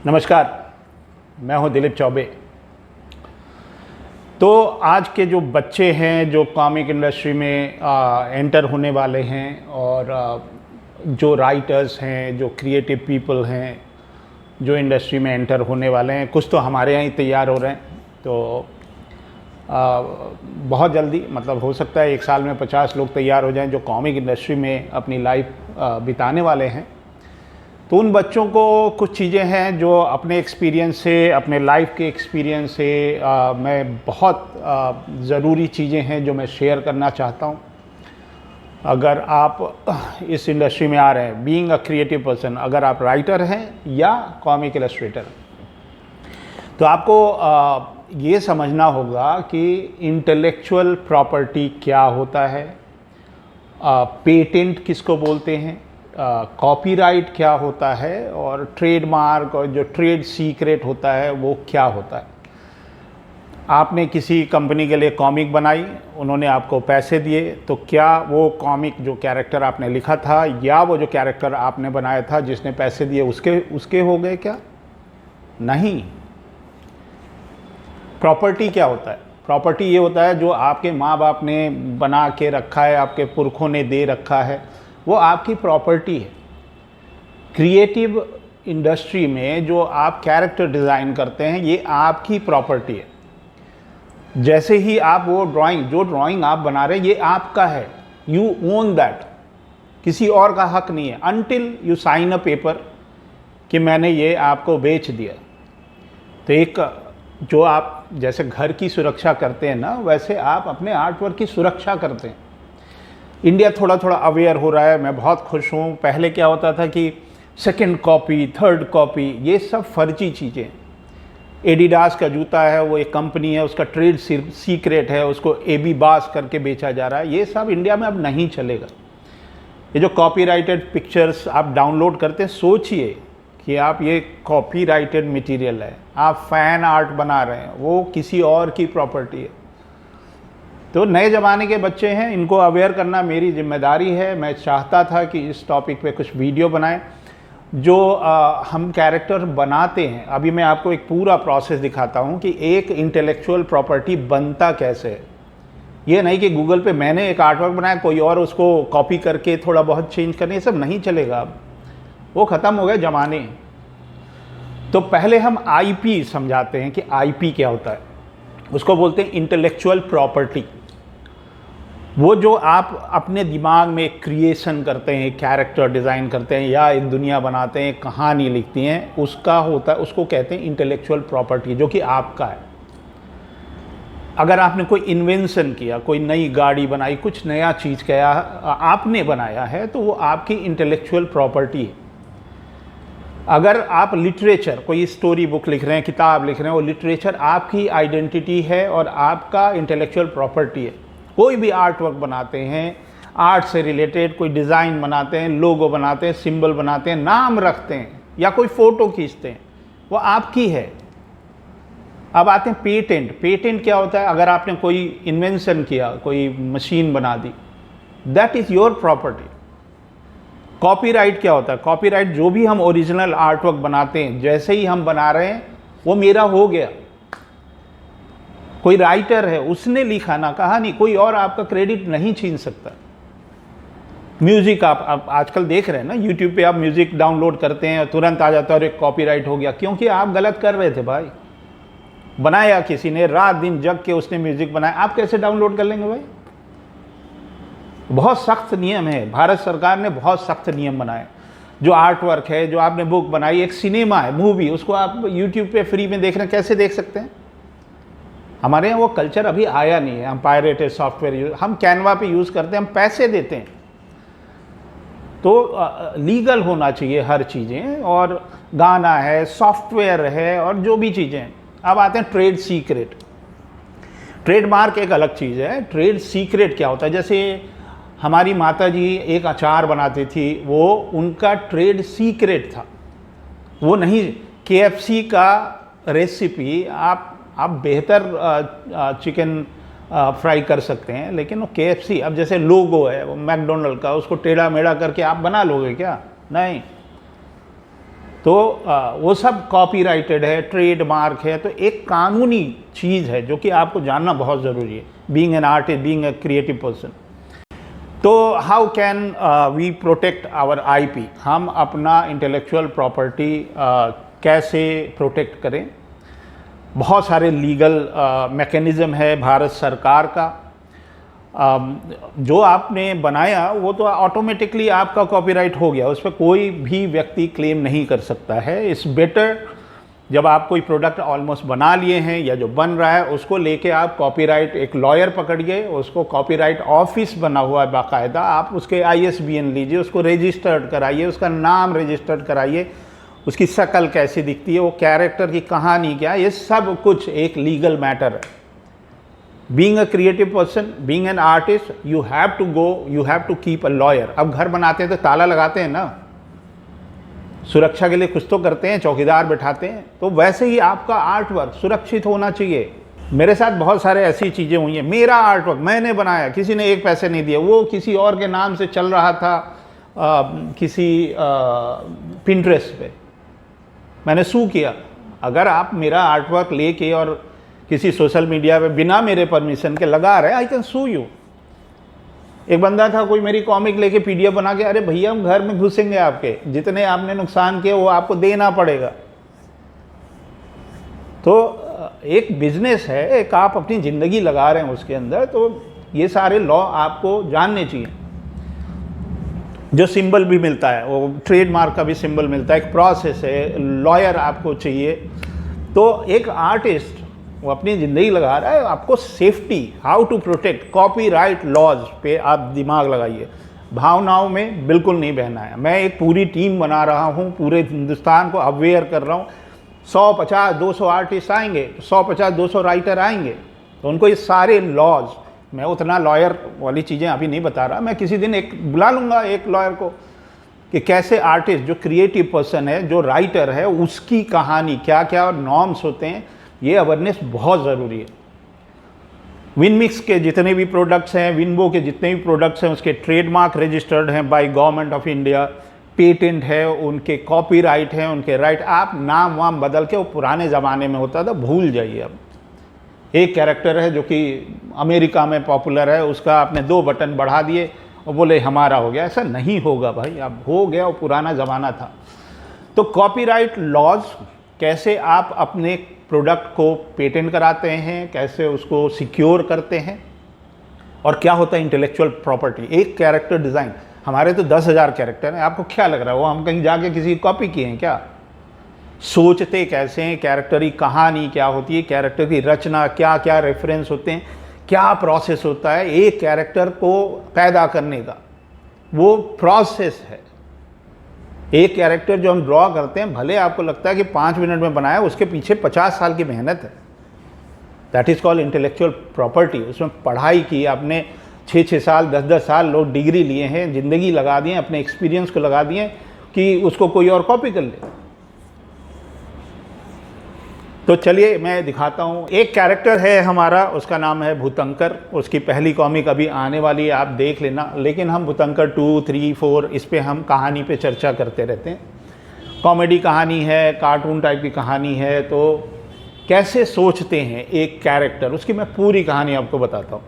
नमस्कार, मैं हूं दिलीप चौबे। तो आज के जो बच्चे हैं जो कॉमिक इंडस्ट्री में एंटर होने वाले हैं और जो राइटर्स हैं, जो क्रिएटिव पीपल हैं जो इंडस्ट्री में एंटर होने वाले हैं, कुछ तो हमारे यहाँ ही तैयार हो रहे हैं। तो बहुत जल्दी, मतलब हो सकता है 1 साल में 50 लोग तैयार हो जाएं जो कॉमिक इंडस्ट्री में अपनी लाइफ बिताने वाले हैं। तो उन बच्चों को कुछ चीज़ें हैं जो अपने एक्सपीरियंस से, अपने लाइफ के एक्सपीरियंस से मैं बहुत ज़रूरी चीज़ें हैं जो मैं शेयर करना चाहता हूँ। अगर आप इस इंडस्ट्री में आ रहे हैं, बीइंग अ क्रिएटिव पर्सन, अगर आप राइटर हैं या कॉमिक इलस्ट्रेटर, तो आपको ये समझना होगा कि इंटेलेक्चुअल प्रॉपर्टी क्या होता है, पेटेंट किसको बोलते हैं, कॉपीराइट क्या होता है, और ट्रेडमार्क और जो ट्रेड सीक्रेट होता है वो क्या होता है। आपने किसी कंपनी के लिए कॉमिक बनाई, उन्होंने आपको पैसे दिए, तो क्या वो कॉमिक जो कैरेक्टर आपने लिखा था या वो जो कैरेक्टर आपने बनाया था जिसने पैसे दिए उसके हो गए क्या? नहीं। प्रॉपर्टी क्या होता है? प्रॉपर्टी ये होता है जो आपके माँ बाप ने बना के रखा है, आपके पुरखों ने दे रखा है, वो आपकी प्रॉपर्टी है। क्रिएटिव इंडस्ट्री में जो आप कैरेक्टर डिज़ाइन करते हैं ये आपकी प्रॉपर्टी है। जैसे ही आप वो जो ड्राइंग आप बना रहे हैं ये आपका है, यू ओन दैट, किसी और का हक नहीं है until you sign a paper कि मैंने ये आपको बेच दिया। तो एक जो आप जैसे घर की सुरक्षा करते हैं ना, वैसे आप अपने आर्ट वर्क की सुरक्षा करते हैं। इंडिया थोड़ा थोड़ा अवेयर हो रहा है, मैं बहुत खुश हूँ। पहले क्या होता था कि सेकंड कॉपी, थर्ड कॉपी, ये सब फर्जी चीज़ें। एडिडास का जूता है, वो एक कंपनी है, उसका ट्रेड सीक्रेट है, उसको एबी बास करके बेचा जा रहा है। ये सब इंडिया में अब नहीं चलेगा। ये जो कॉपीराइटेड पिक्चर्स आप डाउनलोड करते हैं, सोचिए कि आप ये कॉपीराइटेड मटेरियल है, आप फैन आर्ट बना रहे हैं, वो किसी और की प्रॉपर्टी है। तो नए ज़माने के बच्चे हैं, इनको अवेयर करना मेरी जिम्मेदारी है। मैं चाहता था कि इस टॉपिक पे कुछ वीडियो बनाएं। जो हम कैरेक्टर बनाते हैं, अभी मैं आपको एक पूरा प्रोसेस दिखाता हूं कि एक इंटेलेक्चुअल प्रॉपर्टी बनता कैसे है। ये नहीं कि गूगल पे मैंने एक आर्टवर्क बनाया, कोई और उसको कॉपी करके थोड़ा बहुत चेंज करने, ये सब नहीं चलेगा। अब वो ख़त्म हो गए ज़माने। तो पहले हम आईपी समझाते हैं कि आईपी क्या होता है। उसको बोलते हैं इंटेलेक्चुअल प्रॉपर्टी। वो जो आप अपने दिमाग में एक क्रिएशन करते हैं, एक कैरेक्टर डिज़ाइन करते हैं या एक दुनिया बनाते हैं, कहानी लिखती हैं, उसका होता है, उसको कहते हैं इंटेलेक्चुअल प्रॉपर्टी, जो कि आपका है। अगर आपने कोई इन्वेंशन किया, कोई नई गाड़ी बनाई, कुछ नया चीज़ किया, आपने बनाया है, तो वो आपकी इंटेलेक्चुअल प्रॉपर्टी है। अगर आप लिटरेचर, कोई स्टोरी बुक लिख रहे हैं, किताब लिख रहे हैं, वो लिटरेचर आपकी आइडेंटिटी है और आपका इंटेलेक्चुअल प्रॉपर्टी है। कोई भी आर्ट वर्क बनाते हैं, आर्ट से रिलेटेड कोई डिज़ाइन बनाते हैं, लोगो बनाते हैं, सिंबल बनाते हैं, नाम रखते हैं या कोई फ़ोटो खींचते हैं, वो आपकी है। अब आते हैं पेटेंट। पेटेंट क्या होता है? अगर आपने कोई इन्वेंशन किया, कोई मशीन बना दी, that is your property. Copyright क्या होता है? कॉपीराइट जो भी हम ओरिजिनल आर्ट वर्क बनाते हैं, जैसे ही हम बना रहे हैं वो मेरा हो गया। कोई राइटर है, उसने लिखा ना कहानी, कोई और आपका क्रेडिट नहीं छीन सकता। म्यूजिक आप आजकल देख रहे हैं ना, यूट्यूब पे आप म्यूजिक डाउनलोड करते हैं और तुरंत आ जाता है और एक कॉपीराइट हो गया, क्योंकि आप गलत कर रहे थे भाई। बनाया किसी ने, रात दिन जग के उसने म्यूजिक बनाया, आप कैसे डाउनलोड कर लेंगे भाई? बहुत सख्त नियम है, भारत सरकार ने बहुत सख्त नियम बनाए। जो आर्ट वर्क है, जो आपने बुक बनाई, एक सिनेमा है, मूवी, उसको आप यूट्यूब पे फ्री में देख रहे हैं, कैसे देख सकते हैं? हमारे यहाँ वो कल्चर अभी आया नहीं है। हम पायरेटेड सॉफ्टवेयर हम कैनवा पे यूज़ करते हैं, हम पैसे देते हैं। तो लीगल होना चाहिए हर चीज़ें, और गाना है, सॉफ्टवेयर है, और जो भी चीज़ें हैं। अब आते हैं ट्रेड सीक्रेट। ट्रेडमार्क एक अलग चीज़ है। ट्रेड सीक्रेट क्या होता है? जैसे हमारी माता जी एक अचार बनाती थी, वो उनका ट्रेड सीक्रेट था। वो नहीं, KFC का रेसिपी आप बेहतर चिकन फ्राई कर सकते हैं, लेकिन वो KFC, अब जैसे लोगो है वो मैकडोनल्ड का, उसको टेढ़ा मेढ़ा करके आप बना लोगे क्या? नहीं। तो वो सब कॉपीराइटेड है, ट्रेडमार्क है, तो एक कानूनी चीज़ है जो कि आपको जानना बहुत ज़रूरी है, being an artist, being a creative person. तो how can we protect our IP, हम अपना इंटेलेक्चुअल प्रॉपर्टी कैसे प्रोटेक्ट करें? बहुत सारे लीगल मैकेनिज़्म है भारत सरकार का। जो आपने बनाया वो तो ऑटोमेटिकली आपका कॉपीराइट हो गया, उस पर कोई भी व्यक्ति क्लेम नहीं कर सकता है। इट्स बेटर जब आप कोई प्रोडक्ट ऑलमोस्ट बना लिए हैं या जो बन रहा है उसको लेके आप कॉपीराइट, एक लॉयर पकड़िए, उसको कॉपीराइट ऑफिस बना हुआ है बाकायदा, आप उसके ISBN लीजिए, उसको रजिस्टर्ड कराइए, उसका नाम रजिस्टर्ड कराइए, उसकी शक्ल कैसी दिखती है, वो कैरेक्टर की कहानी क्या है, ये सब कुछ एक लीगल मैटर है। Being a creative person, being an artist, you have to keep a lawyer. अब घर बनाते हैं तो ताला लगाते हैं ना, सुरक्षा के लिए कुछ तो करते हैं, चौकीदार बैठाते हैं, तो वैसे ही आपका आर्ट वर्क सुरक्षित होना चाहिए। मेरे साथ बहुत सारे ऐसी चीज़ें हुई हैं, मेरा आर्ट वर्क मैंने बनाया, किसी ने एक पैसे नहीं दिया, वो किसी और के नाम से चल रहा था किसी पिंटरेस्ट पे, मैंने सू किया। अगर आप मेरा आर्ट वर्क लेके और किसी सोशल मीडिया पे बिना मेरे परमिशन के लगा रहे, आई कैन सू यू। एक बंदा था, कोई मेरी कॉमिक लेके PDF बना के, अरे भैया हम घर में घुसेंगे आपके, जितने आपने नुकसान किए वो आपको देना पड़ेगा। तो एक बिजनेस है, एक आप अपनी ज़िंदगी लगा रहे हैं उसके अंदर, तो ये सारे लॉ आपको जानने चाहिए। जो सिंबल भी मिलता है, वो ट्रेडमार्क का भी सिंबल मिलता है, एक प्रोसेस है, लॉयर आपको चाहिए। तो एक आर्टिस्ट वो अपनी ज़िंदगी लगा रहा है, आपको safety, how to protect, copyright laws पे आप दिमाग लगाइए, भावनाओं में बिल्कुल नहीं बहना है। मैं एक पूरी टीम बना रहा हूँ, पूरे हिंदुस्तान को अवेयर कर रहा हूँ। 150-200 आर्टिस्ट आएंगे, 150-200 राइटर आएंगे, तो उनको ये सारे लॉज, मैं उतना लॉयर वाली चीज़ें अभी नहीं बता रहा, मैं किसी दिन एक बुला लूँगा एक लॉयर को कि कैसे आर्टिस्ट, जो क्रिएटिव पर्सन है, जो राइटर है, उसकी कहानी क्या क्या नॉर्म्स होते हैं, ये अवेयरनेस बहुत ज़रूरी है। विनमिक्स के जितने भी प्रोडक्ट्स हैं, विनबो के जितने भी प्रोडक्ट्स हैं, उसके ट्रेडमार्क रजिस्टर्ड हैं by government of India, patent है, उनके कॉपीराइट हैं, उनके राइट। आप नाम वाम बदल के, वो पुराने ज़माने में होता था, भूल जाइए। अब एक कैरेक्टर है जो कि अमेरिका में पॉपुलर है, उसका आपने 2 बटन बढ़ा दिए और बोले हमारा हो गया, ऐसा नहीं होगा भाई। अब हो गया, वो पुराना ज़माना था। तो कॉपीराइट लॉज, कैसे आप अपने प्रोडक्ट को पेटेंट कराते हैं, कैसे उसको सिक्योर करते हैं, और क्या होता है इंटेलेक्चुअल प्रॉपर्टी। एक कैरेक्टर डिज़ाइन, हमारे तो 10,000 कैरेक्टर हैं, आपको क्या लग रहा है वो हम कहीं जाके किसी की कॉपी किए हैं क्या? सोचते कैसे हैं, कैरेक्टर की कहानी क्या होती है, कैरेक्टर की रचना, क्या क्या रेफरेंस होते हैं, क्या प्रोसेस होता है एक कैरेक्टर को पैदा करने का, वो प्रोसेस है। एक कैरेक्टर जो हम ड्रॉ करते हैं, भले आपको लगता है कि 5 मिनट में बनाया, उसके पीछे 50 साल की मेहनत है। That is called intellectual property. उसमें पढ़ाई की आपने 6-6 साल, 10-10 साल, लोग डिग्री लिए हैं, ज़िंदगी लगा दिए, अपने एक्सपीरियंस को लगा दिए कि उसको कोई और कॉपी कर ले। तो चलिए मैं दिखाता हूँ। एक कैरेक्टर है हमारा, उसका नाम है भूतंकर। उसकी पहली कॉमिक अभी आने वाली है, आप देख लेना। लेकिन हम भूतंकर 2, 3, 4 इस पे हम कहानी पे चर्चा करते रहते हैं। कॉमेडी कहानी है, कार्टून टाइप की कहानी है। तो कैसे सोचते हैं एक कैरेक्टर, उसकी मैं पूरी कहानी आपको बताता हूँ।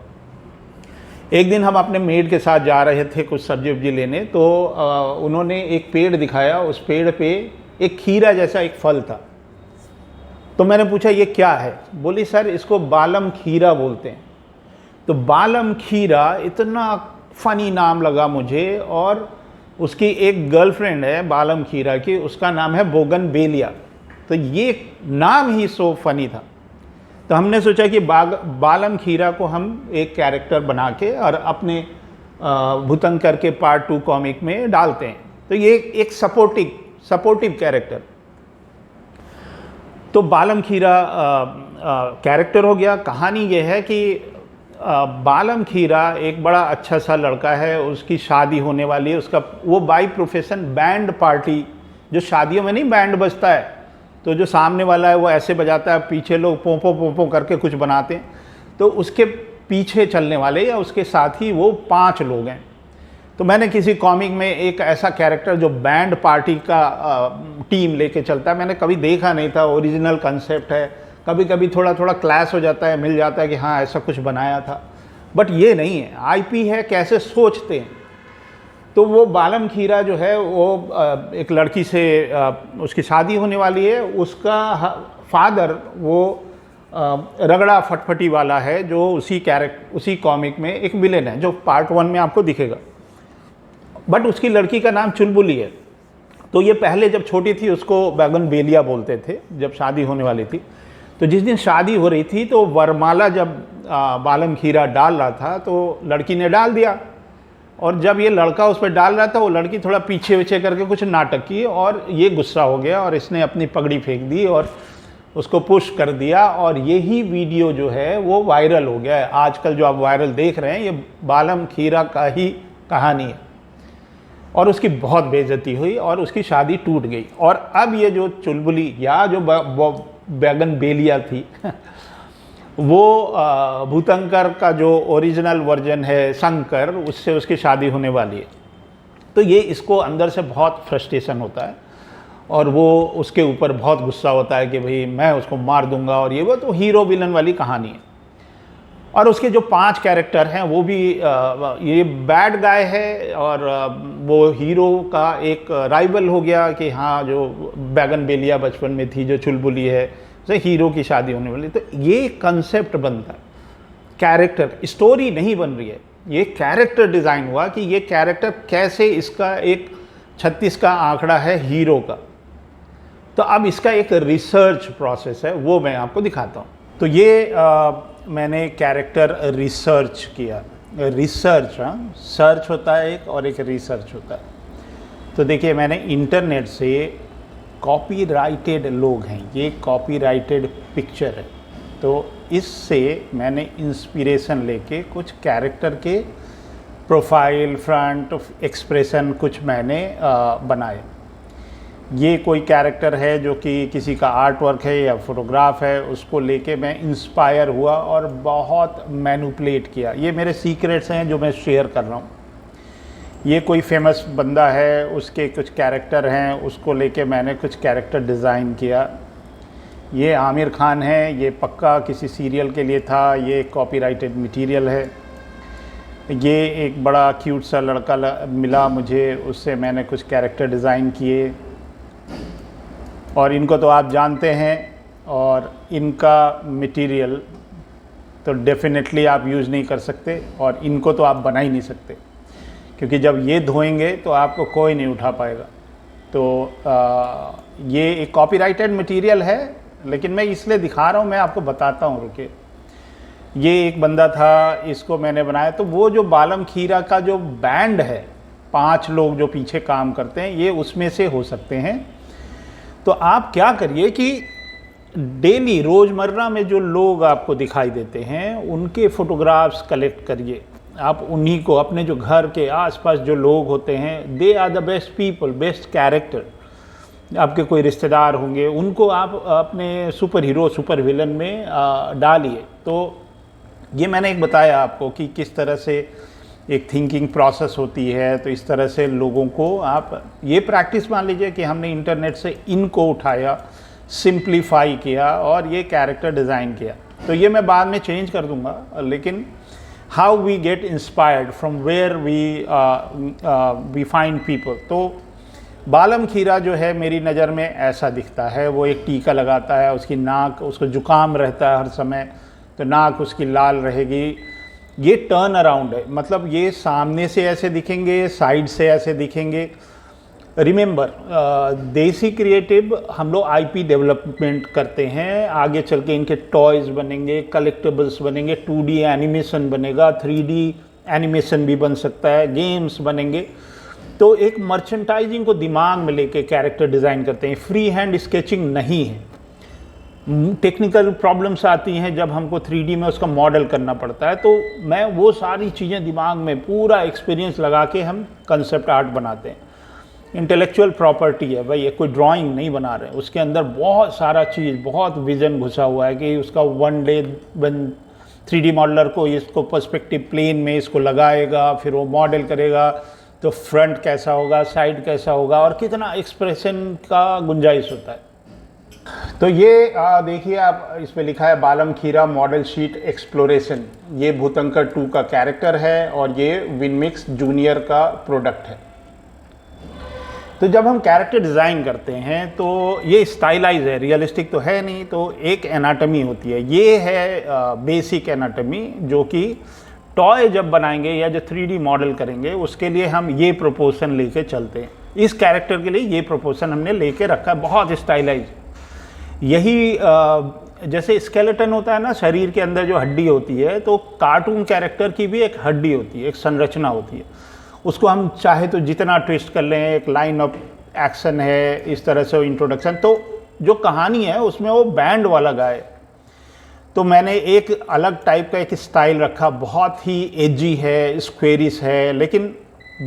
एक दिन हम अपने मेड के साथ जा रहे थे कुछ सब्जी वब्जी लेने, तो उन्होंने एक पेड़ दिखाया। उस पेड़ पे एक खीरा जैसा एक फल था। तो मैंने पूछा ये क्या है? बोली सर इसको बालम खीरा बोलते हैं। तो बालम खीरा इतना फनी नाम लगा मुझे। और उसकी एक गर्लफ्रेंड है बालम खीरा की, उसका नाम है बोगनवेलिया। तो ये नाम ही सो फनी था। तो हमने सोचा कि बालम खीरा को हम एक कैरेक्टर बना के और अपने भूतंकर के पार्ट 2 कॉमिक में डालते हैं। तो ये एक सपोर्टिव कैरेक्टर। तो बालम खीरा कैरेक्टर हो गया। कहानी ये है कि बालम खीरा एक बड़ा अच्छा सा लड़का है, उसकी शादी होने वाली है। उसका वो बाय प्रोफेशन बैंड पार्टी, जो शादियों में नहीं बैंड बजता है, तो जो सामने वाला है वो ऐसे बजाता है, पीछे लोग पोंपो पोंपो करके कुछ बनाते हैं। तो उसके पीछे चलने वाले या उसके साथ ही वो 5 लोग हैं। तो मैंने किसी कॉमिक में एक ऐसा कैरेक्टर जो बैंड पार्टी का टीम लेके चलता है, मैंने कभी देखा नहीं था। ओरिजिनल कंसेप्ट है, कभी कभी थोड़ा थोड़ा क्लैश हो जाता है, मिल जाता है कि हाँ ऐसा कुछ बनाया था, बट ये नहीं है। आईपी है, कैसे सोचते हैं। तो वो बालम खीरा जो है वो एक लड़की से उसकी शादी होने वाली है, उसका फादर वो रगड़ा फटफटी वाला है, जो उसी कॉमिक में एक विलेन है, जो पार्ट 1 में आपको दिखेगा। बट उसकी लड़की का नाम चुलबुली है। तो ये पहले जब छोटी थी उसको बैगन बेलिया बोलते थे, जब शादी होने वाली थी। तो जिस दिन शादी हो रही थी तो वरमाला जब बालम खीरा डाल रहा था तो लड़की ने डाल दिया, और जब ये लड़का उस पर डाल रहा था वो लड़की थोड़ा पीछे पीछे करके कुछ नाटक की, और ये गुस्सा हो गया और इसने अपनी पगड़ी फेंक दी और उसको पुश कर दिया। और यही वीडियो जो है वो वायरल हो गया है। आजकल जो आप वायरल देख रहे हैं ये बालम खीरा का ही कहानी है। और उसकी बहुत बेइज्जती हुई और उसकी शादी टूट गई। और अब ये जो चुलबुली या जो बैगन बेलिया थी वो भूतंकर का जो ओरिजिनल वर्जन है शंकर, उससे उसकी शादी होने वाली है। तो ये इसको अंदर से बहुत फ्रस्ट्रेशन होता है और वो उसके ऊपर बहुत गुस्सा होता है कि भाई मैं उसको मार दूंगा और ये वो। तो हीरो विलन वाली कहानी है। और उसके जो 5 कैरेक्टर हैं वो भी ये बैड गाय है, और वो हीरो का एक राइवल हो गया कि हाँ जो बैगन बेलिया बचपन में थी, जो चुलबुली है, से हीरो की शादी होने वाली। तो ये कंसेप्ट बनता है, कैरेक्टर, स्टोरी नहीं बन रही है। ये कैरेक्टर डिज़ाइन हुआ कि ये कैरेक्टर कैसे, इसका एक 36 का आंकड़ा है हीरो का। तो अब इसका एक रिसर्च प्रोसेस है, वो मैं आपको दिखाता हूँ। तो ये मैंने कैरेक्टर रिसर्च किया। रिसर्च, सर्च होता है एक और एक रिसर्च होता है। तो देखिए मैंने इंटरनेट से कॉपीराइटेड लोग हैं, ये कॉपीराइटेड पिक्चर है, तो इससे मैंने इंस्पिरेशन लेके कुछ कैरेक्टर के प्रोफाइल, फ्रंट, एक्सप्रेशन कुछ मैंने बनाए। ये कोई कैरेक्टर है जो कि किसी का आर्ट वर्क है या फोटोग्राफ है, उसको लेके मैं इंस्पायर हुआ और बहुत मैनिपुलेट किया। ये मेरे सीक्रेट्स हैं जो मैं शेयर कर रहा हूँ। ये कोई फेमस बंदा है, उसके कुछ कैरेक्टर हैं, उसको लेके मैंने कुछ कैरेक्टर डिज़ाइन किया। ये आमिर खान है, ये पक्का किसी सीरियल के लिए था, ये कॉपीराइटेड मटेरियल है। ये एक बड़ा क्यूट सा लड़का मिला मुझे, उससे मैंने कुछ कैरेक्टर डिज़ाइन किए। और इनको तो आप जानते हैं, और इनका मटेरियल तो डेफिनेटली आप यूज़ नहीं कर सकते, और इनको तो आप बना ही नहीं सकते, क्योंकि जब ये धोएंगे तो आपको कोई नहीं उठा पाएगा। तो ये एक कॉपीराइटेड मटेरियल है, लेकिन मैं इसलिए दिखा रहा हूँ, मैं आपको बताता हूँ, रुके। ये एक बंदा था, इसको मैंने बनाया। तो वो जो बालम खीरा का जो बैंड है, 5 लोग जो पीछे काम करते हैं, ये उसमें से हो सकते हैं। तो आप क्या करिए कि डेली रोज़मर्रा में जो लोग आपको दिखाई देते हैं उनके फ़ोटोग्राफ्स कलेक्ट करिए। आप उन्हीं को, अपने जो घर के आसपास जो लोग होते हैं, they are the best people, best character. आपके कोई रिश्तेदार होंगे, उनको आप अपने सुपर हीरो, सुपर विलन में डालिए। तो ये मैंने एक बताया आपको कि किस तरह से एक थिंकिंग प्रोसेस होती है। तो इस तरह से लोगों को आप ये प्रैक्टिस मान लीजिए कि हमने इंटरनेट से इनको उठाया, सिंप्लीफाई किया और ये कैरेक्टर डिज़ाइन किया। तो ये मैं बाद में चेंज कर दूंगा, लेकिन how we get inspired, from where we find people. तो बालम खीरा जो है मेरी नज़र में ऐसा दिखता है। वो एक टीका लगाता है, उसकी नाक, उसको जुकाम रहता है हर समय, तो नाक उसकी लाल रहेगी। ये टर्न अराउंड है, मतलब ये सामने से ऐसे दिखेंगे, साइड से ऐसे दिखेंगे। रिमेंबर, देसी क्रिएटिव हम लोग आईपी डेवलपमेंट करते हैं, आगे चल के इनके टॉयज़ बनेंगे, कलेक्टेबल्स बनेंगे, 2D एनिमेशन बनेगा, 3D एनिमेशन भी बन सकता है, गेम्स बनेंगे। तो एक मर्चेंटाइजिंग को दिमाग में लेके कैरेक्टर डिज़ाइन करते हैं। फ्री हैंड स्केचिंग नहीं है। टेक्निकल प्रॉब्लम्स आती हैं जब हमको 3D में उसका मॉडल करना पड़ता है, तो मैं वो सारी चीज़ें दिमाग में पूरा एक्सपीरियंस लगा के हम कंसेप्ट आर्ट बनाते हैं। इंटेलेक्चुअल प्रॉपर्टी है भाई, ये कोई ड्राइंग नहीं बना रहे, उसके अंदर बहुत सारा चीज़, बहुत विज़न घुसा हुआ है कि उसका 1 डे 3D मॉडलर को इसको पर्सपेक्टिव प्लेन में इसको लगाएगा, फिर वो मॉडल करेगा, तो फ्रंट कैसा होगा, साइड कैसा होगा और कितना एक्सप्रेशन का गुंजाइश होता है। तो ये देखिए आप, इस पे लिखा है बालम खीरा मॉडल शीट एक्सप्लोरेशन। ये भूतंकर 2 का कैरेक्टर है और ये विनमिक्स जूनियर का प्रोडक्ट है। तो जब हम कैरेक्टर डिज़ाइन करते हैं तो ये स्टाइलाइज है, रियलिस्टिक तो है नहीं, तो एक एनाटमी होती है। ये है बेसिक एनाटमी जो कि टॉय जब बनाएंगे या जो 3D मॉडल करेंगे उसके लिए हम ये प्रोपोर्शन लेके चलते हैं। इस कैरेक्टर के लिए ये प्रोपोर्शन हमने लेके रखा है, बहुत स्टाइलाइज। यही जैसे स्केलेटन होता है ना, शरीर के अंदर जो हड्डी होती है, तो कार्टून कैरेक्टर की भी एक हड्डी होती है, एक संरचना होती है। उसको हम चाहे तो जितना ट्विस्ट कर लें, एक लाइन ऑफ एक्शन है, इस तरह से इंट्रोडक्शन, तो जो कहानी है उसमें वो बैंड वाला गाए। तो मैंने एक अलग टाइप का एक स्टाइल रखा, बहुत ही एजी है, स्क्वेरिश है, लेकिन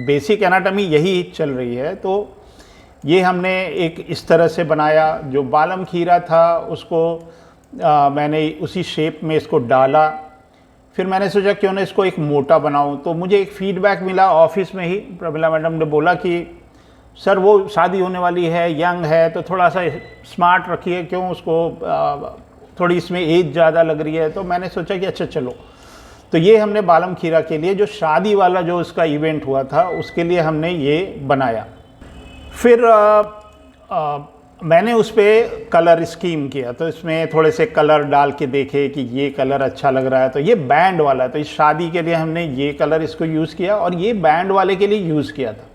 बेसिक एनाटमी यही चल रही है। तो ये हमने एक इस तरह से बनाया। जो बालम खीरा था उसको मैंने उसी शेप में इसको डाला। फिर मैंने सोचा क्यों ना इसको एक मोटा बनाऊं। तो मुझे एक फीडबैक मिला ऑफिस में ही, प्रमिला मैडम ने बोला कि सर वो शादी होने वाली है, यंग है, तो थोड़ा सा स्मार्ट रखिए, क्यों उसको थोड़ी इसमें एज ज़्यादा लग रही है। तो मैंने सोचा कि अच्छा चलो, तो ये हमने बालम खीरा के लिए जो शादी वाला जो उसका इवेंट हुआ था उसके लिए हमने ये बनाया। फिर मैंने उस पर कलर स्कीम किया, तो इसमें थोड़े से कलर डाल के देखे कि ये कलर अच्छा लग रहा है। तो ये बैंड वाला, तो इस शादी के लिए हमने ये कलर इसको यूज़ किया और ये बैंड वाले के लिए यूज़ किया था।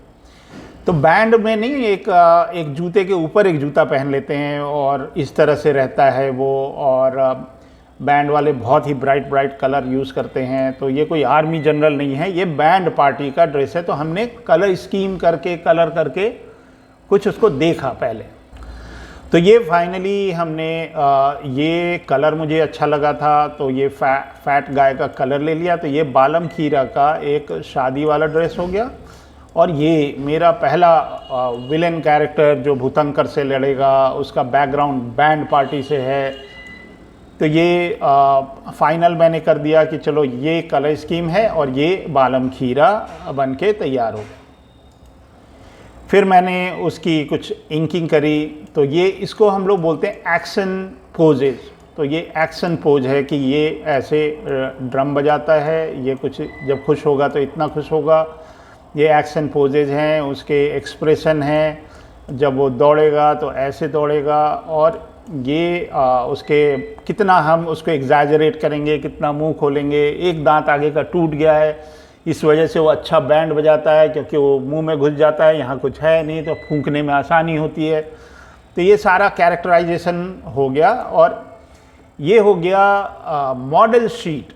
तो बैंड में नहीं, एक जूते के ऊपर एक जूता पहन लेते हैं और इस तरह से रहता है वो। और बैंड वाले बहुत ही ब्राइट ब्राइट कलर यूज़ करते हैं। तो ये कोई आर्मी जनरल नहीं है, ये बैंड पार्टी का ड्रेस है। तो हमने कलर स्कीम करके, कलर करके कुछ उसको देखा पहले। तो ये फाइनली हमने ये कलर मुझे अच्छा लगा था, तो ये फैट गाय का कलर ले लिया। तो ये बालम खीरा का एक शादी वाला ड्रेस हो गया। और ये मेरा पहला विलेन कैरेक्टर जो भूतंकर से लड़ेगा, उसका बैकग्राउंड बैंड पार्टी से है। तो ये फाइनल मैंने कर दिया कि चलो ये कलर स्कीम है और ये बालम खीरा बन के तैयार हो गया। फिर मैंने उसकी कुछ इंकिंग करी। तो ये इसको हम लोग बोलते हैं एक्शन पोजेज। तो ये एक्शन पोज है कि ये ऐसे ड्रम बजाता है, ये कुछ जब खुश होगा तो इतना खुश होगा। ये एक्शन पोजेज हैं, उसके एक्सप्रेशन हैं, जब वो दौड़ेगा तो ऐसे दौड़ेगा। और ये उसके कितना हम उसको एग्जैजरेट करेंगे, कितना मुंह खोलेंगे। एक दांत आगे का टूट गया है, इस वजह से वो अच्छा बैंड बजाता है क्योंकि वो मुंह में घुस जाता है, यहाँ कुछ है नहीं तो फूंकने में आसानी होती है। तो ये सारा कैरेक्टराइजेशन हो गया। और ये हो गया मॉडल शीट।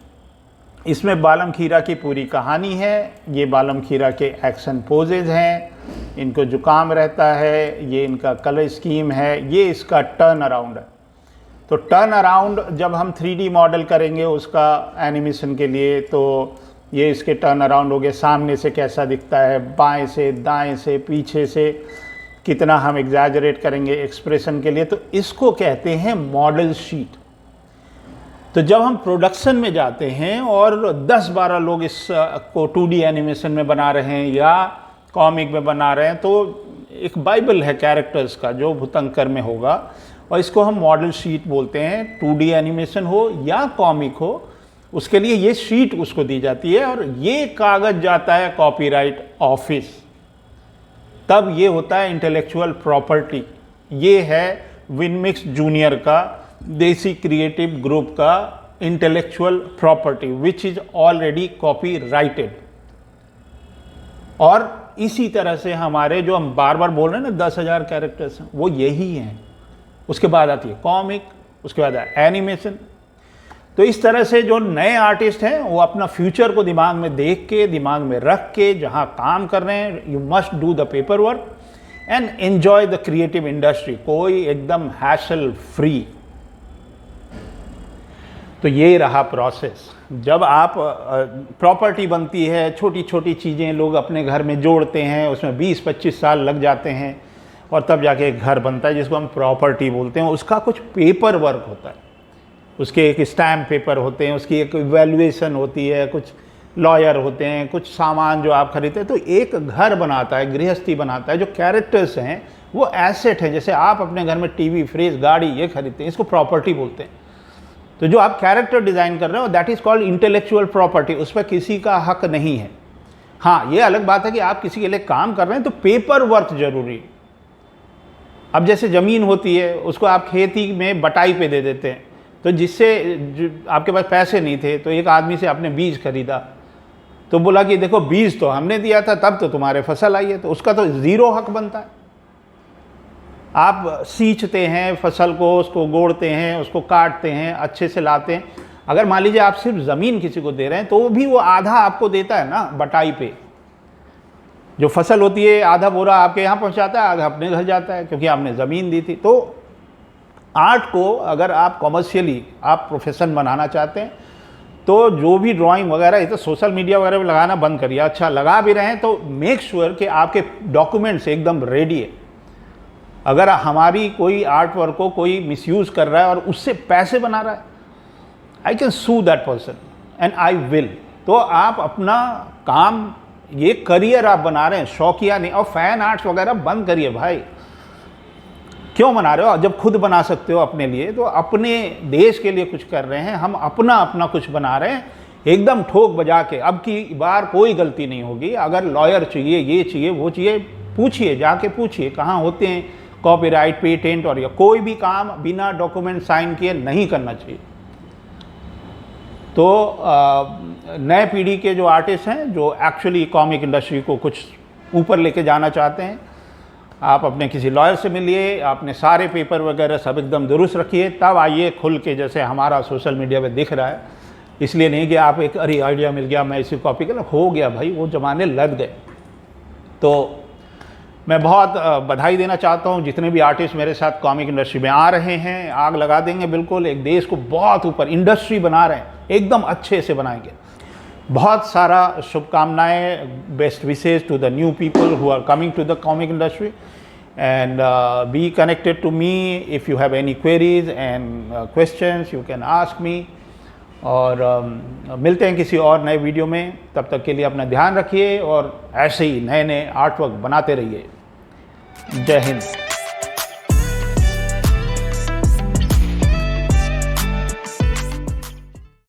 इसमें बालम खीरा की पूरी कहानी है। ये बालम खीरा के एक्शन पोजेज हैं, इनको जुकाम रहता है, ये इनका कलर स्कीम है, ये इसका टर्न अराउंड है। तो टर्न अराउंड जब हम 3D मॉडल करेंगे उसका एनिमेशन के लिए, तो ये इसके टर्न अराउंड हो गए। सामने से कैसा दिखता है, बाएं से, दाएं से, पीछे से कितना हम एग्जैजरेट करेंगे एक्सप्रेशन के लिए। तो इसको कहते हैं मॉडल शीट। तो जब हम प्रोडक्शन में जाते हैं और 10-12 लोग इसको 2D एनिमेशन में बना रहे हैं या कॉमिक में बना रहे हैं, तो एक बाइबल है कैरेक्टर्स का जो भूतंकर में होगा, और इसको हम मॉडल शीट बोलते हैं। 2D एनिमेशन हो या कॉमिक हो, उसके लिए ये शीट उसको दी जाती है और ये कागज जाता है कॉपीराइट ऑफिस। तब ये होता है इंटेलेक्चुअल प्रॉपर्टी। ये है विनमिक्स जूनियर का, देसी क्रिएटिव ग्रुप का intellectual property which is already copyrighted. और इसी तरह से हमारे जो हम बार बार बोल रहे हैं ना 10,000 कैरेक्टर्स हैं, वो यही हैं। उसके बाद आती है कॉमिक, उसके बाद एनिमेशन। तो इस तरह से जो नए आर्टिस्ट हैं वो अपना फ्यूचर को दिमाग में देख के, दिमाग में रख के जहाँ काम कर रहे हैं, you must do the paper work and enjoy the creative industry. कोई एकदम हैसल फ्री। तो ये रहा प्रोसेस। जब आप प्रॉपर्टी बनती है, छोटी छोटी चीज़ें लोग अपने घर में जोड़ते हैं, उसमें 20-25 साल लग जाते हैं और तब जाके एक घर बनता है जिसको हम प्रॉपर्टी बोलते हैं। उसका कुछ पेपर वर्क होता है, उसके एक स्टैम्प पेपर होते हैं, उसकी एक इवैल्यूएशन होती है, कुछ लॉयर होते हैं, कुछ सामान जो आप खरीदते हैं। तो एक घर बनाता है, गृहस्थी बनाता है, जो कैरेक्टर्स हैं वो एसेट है। जैसे आप अपने घर में टीवी, फ्रिज, गाड़ी ये खरीदते हैं, इसको प्रॉपर्टी बोलते हैं। तो जो आप कैरेक्टर डिज़ाइन कर रहे हो that is called intellectual property, उस पर किसी का हक नहीं है। हाँ, ये अलग बात है कि आप किसी के लिए काम कर रहे हैं तो पेपर वर्क जरूरी है। अब जैसे ज़मीन होती है उसको आप खेती में बटाई पे दे देते हैं, तो जिससे आपके पास पैसे नहीं थे तो एक आदमी से आपने बीज खरीदा, तो बोला कि देखो बीज तो हमने दिया था तब तो तुम्हारे फसल आई है, तो उसका तो ज़ीरो हक बनता है। आप सींचते हैं फसल को, उसको गोड़ते हैं, उसको काटते हैं, अच्छे से लाते हैं। अगर मान लीजिए आप सिर्फ ज़मीन किसी को दे रहे हैं तो भी वो आधा आपको देता है ना बटाई पे। जो फसल होती है आधा बोरा आपके यहाँ पहुँचाता है, आधा अपने घर जाता है, क्योंकि आपने ज़मीन दी थी। तो आर्ट को अगर आप कॉमर्शियली आप प्रोफेशन बनाना चाहते हैं तो जो भी ड्राइंग वगैरह, ये तो सोशल मीडिया वगैरह पे लगाना बंद करिए। अच्छा लगा भी रहे हैं तो मेक श्योर कि आपके डॉक्यूमेंट्स एकदम रेडी है। अगर हमारी कोई आर्ट वर्क को कोई मिसयूज़ कर रहा है और उससे पैसे बना रहा है, I can sue that person and I will. तो आप अपना काम, ये करियर आप बना रहे हैं, शौकिया नहीं। और फैन आर्ट्स वगैरह बंद करिए भाई, क्यों बना रहे हो? जब खुद बना सकते हो अपने लिए, तो अपने देश के लिए कुछ कर रहे हैं। हम अपना कुछ बना रहे हैं एकदम ठोक बजा के। अब की बार कोई गलती नहीं होगी। अगर लॉयर चाहिए, ये चाहिए, वो चाहिए, पूछिए, जाके पूछिए कहाँ होते हैं कॉपीराइट, पेटेंट और या कोई भी काम बिना डॉक्यूमेंट साइन किए नहीं करना चाहिए। तो नए पीढ़ी के जो आर्टिस्ट हैं जो एक्चुअली कॉमिक इंडस्ट्री को कुछ ऊपर लेके जाना चाहते हैं, आप अपने किसी लॉयर से मिलिए, अपने सारे पेपर वगैरह सब एकदम दुरुस्त रखिए, तब आइए खुल के, जैसे हमारा सोशल मीडिया पे दिख रहा है। इसलिए नहीं कि आप एक अरे आइडिया मिल गया मैं इसी कॉपी कर, हो गया भाई, वो ज़माने लग गए। तो मैं बहुत बधाई देना चाहता हूँ जितने भी आर्टिस्ट मेरे साथ कॉमिक इंडस्ट्री में आ रहे हैं। आग लगा देंगे बिल्कुल, एक देश को बहुत ऊपर इंडस्ट्री बना रहे हैं, एकदम अच्छे से बनाएंगे। बहुत सारा शुभकामनाएं, best wishes to the new people who are coming to the comic industry, and be connected to me if you have any queries and questions you can ask me. और मिलते हैं किसी और नए वीडियो में। तब तक के लिए अपना ध्यान रखिए और ऐसे ही नए नए आर्ट वर्क बनाते रहिए। जय हिंद।